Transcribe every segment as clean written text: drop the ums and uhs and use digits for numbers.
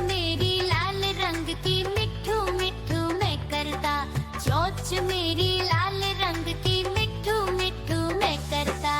मेरी लाल रंग की मिठू मिठू मैं करता, चोंच मेरी लाल रंग की मिठू मिठू मैं करता।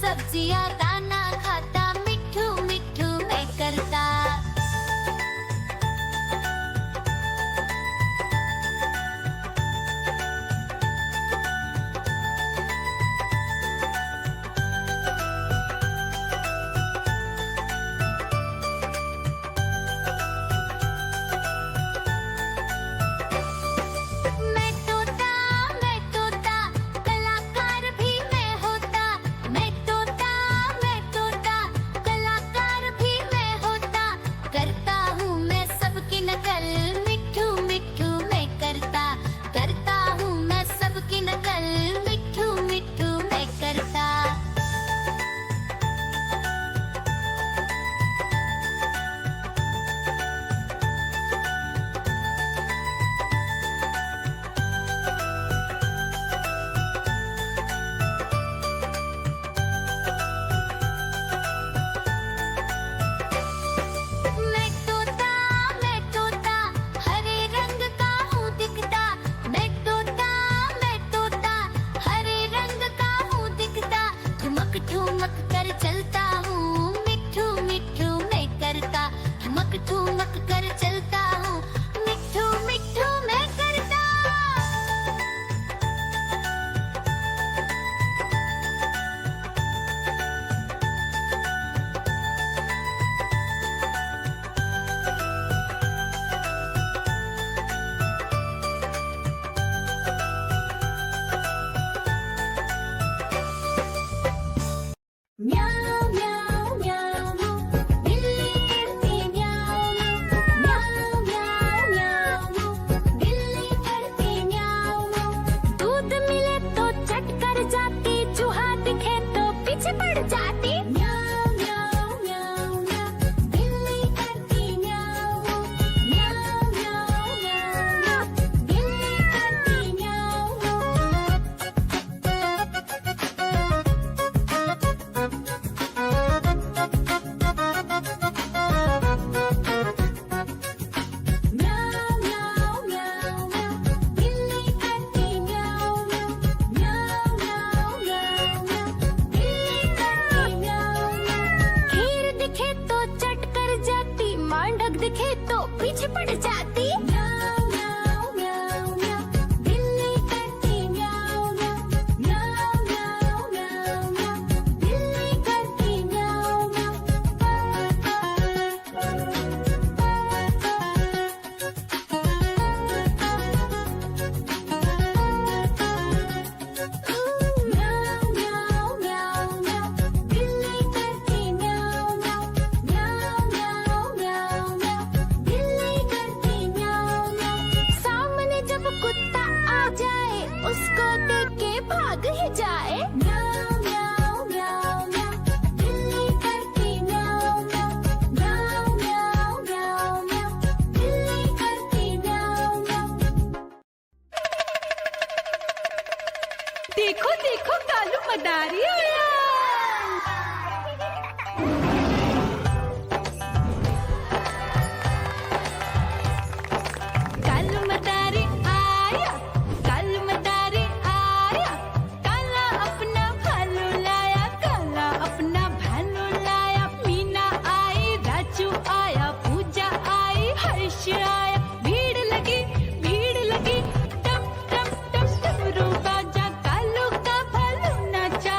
सब्जियां दाना खाता मिठू मिठू मैं करता। ठुमक कर चलता हूँ मिठू मिठू मैं करता, ठुमक कर चलता हूँ मिठू मिठू मैं करता। म्याऊ म्याऊ म्याऊ बिल्ली करती म्याऊ म्याऊ म्याऊ म्याऊ बिल्ली करती म्याऊ। दूध मिले तो चट कर जाती, चूहा दिखे तो पीछे पड़ जाती। म्याऊ म्याऊ म्याऊ म्याऊ बिल्ली करती म्याऊ म्याऊ म्याऊ म्याऊ बिल्ली करती म्याऊ। दिखे तो पीछे पड़ जाती। म्याऊ म्याऊ म्याऊ म्याऊ बिल्ली करती म्याऊ म्याऊ म्याऊ म्याऊ म्याऊ बिल्ली करती म्याऊ म्याऊ म्याऊ म्याऊ म्याऊ बिल्ली करती म्याऊ म्याऊ म्याऊ म्याऊ सामने जब कुत्ता आ जाए उसको देख के भाग ही जाए। म्याऊ म्याऊ म्याऊ म्याऊ बिल्ली करती म्याऊ म्याऊ म्याऊ म्याऊ म्याऊ बिल्ली करती म्याऊ म्याऊ। देखो देखो कालू मदारी आया। भीड़ लगी टम टम टम रूबा जा कालू का भालू नाचा।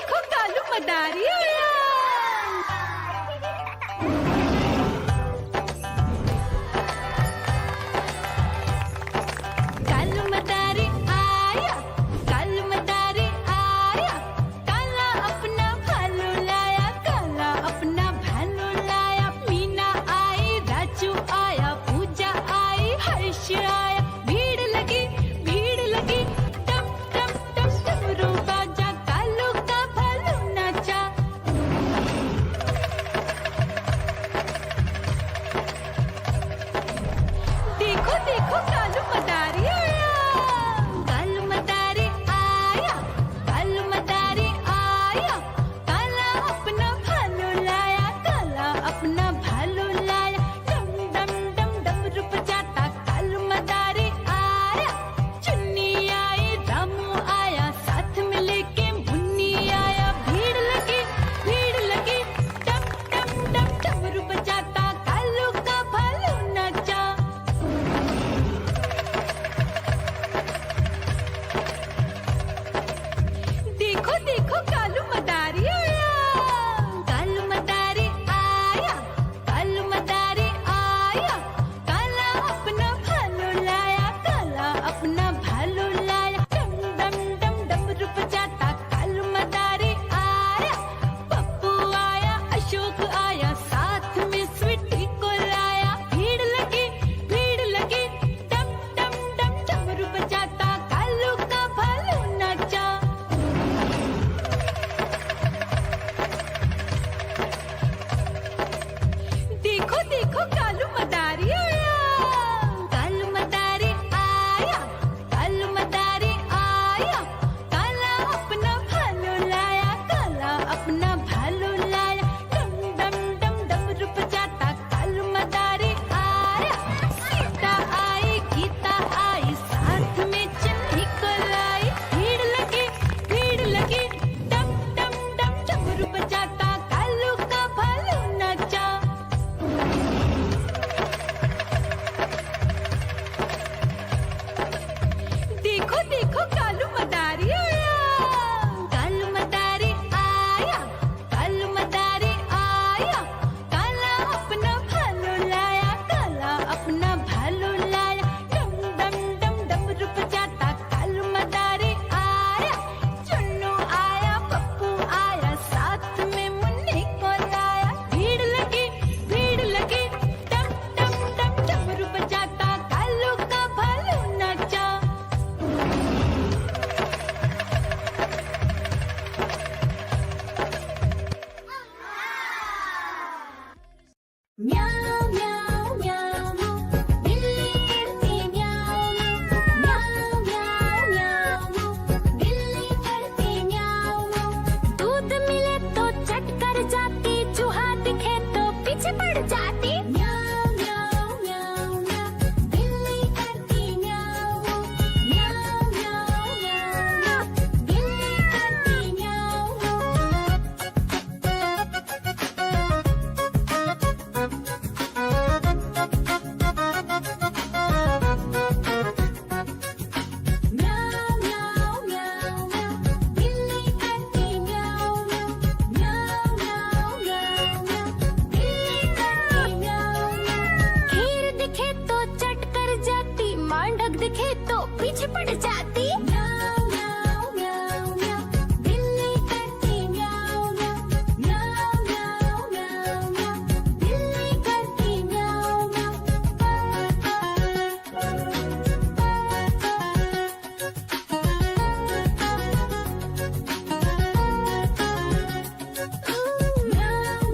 देखो कालू मदारी आया। कालू मदारी आया, कालू मदारी आया, काला अपना भालू लाया, काला अपना भालू लाया। मीना आई, राजू आया, पूजा आई, हर्ष आया। भीड़ लगी टम टम टम डमरू बाजा, कालू का भालू नाचा। देखो देखो कालू मदारी आया, कालू मदारी आया, कालू मदारी आया, काला अपना भालू लाया, काला अपना भालू लाया। डम डम डम डमरू बजाता कालू मदारी आया। चुन्नी आई, रामू आया, साथ में लेके मुन्नी आया। भीड़ लगी टम टम टम डमरू बजाता कालू का भालू नाचा। देखो देखो कालू मदारी आया, कालू मदारी आया, कालू मदारी आया, काला अपना भालू लाया, काला अपना भालू लाया। डम डम डम डमरू बजाता कालू मदारी आया। पप्पू आया, अशोक आया, साथ में स्वीटी को लाया। भीड़ लगी टम टम डम डमरू बजाता कालू का भालू नाचा। देखो देखो कालू मदारी आया, कालू मदारी आया, कालू मदारी आया, काला अपना भालू लाया, काला अपना भालू लाया। डम डम डम डमरू बजाता कालू मदारी आया। सीता आई, गीता आई, साथ में चन्नी को लाई। भीड़ लगी टम टम डम डमरू बजाता कालू का भालू नाचा। देखो देखो कालू मदारी आया, कालू मदारी आया, कालू मदारी आया, काला अपना भालू लाया, काला अपना भालू लाया। डम डम डम डमरू बजाता कालू मदारी आया। चुन्नू आया, पप्पू आया, साथ में मुन्नी को लाया। भीड़ लगी टम टम टम डमरू बजाता कालू का भालू नाचा। म्याऊ म्याऊ म्याऊ, बिल्ली करती म्याऊ म्याऊ म्याऊ म्याऊ, बिल्ली करती म्याऊ। दूध मिले तो चट कर जाती, चूहा दिखे तो पीछे पड़ जाती। म्याऊ म्याऊ म्याऊ म्याऊ, बिल्ली करती म्याऊ म्याऊ म्याऊ म्याऊ, बिल्ली करती म्याऊ। म्याऊ म्याऊ म्याऊ म्याऊ, बिल्ली करती म्याऊ म्याऊ म्याऊ म्याऊ म्याऊ, बिल्ली करती म्याऊ म्याऊ। खीर दिखे तो चट कर जाती, मांडक दिखे तो पीछे पड़ जाती। म्याऊ म्याऊ म्याऊ म्याऊ, बिल्ली करती म्याऊ म्याऊ म्याऊ म्याऊ म्याऊ म्याऊ, बिल्ली करती म्याऊ म्याऊ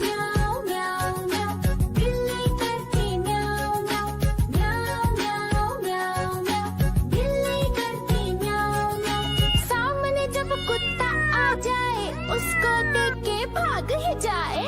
म्याऊ म्याऊ म्याऊ, बिल्ली करती म्याऊ म्याऊ म्याऊ म्याऊ म्याऊ म्याऊ, बिल्ली करती म्याऊ म्याऊ। सामने जब कुत्ता आ जाए, उसको देख के भाग ही जाए।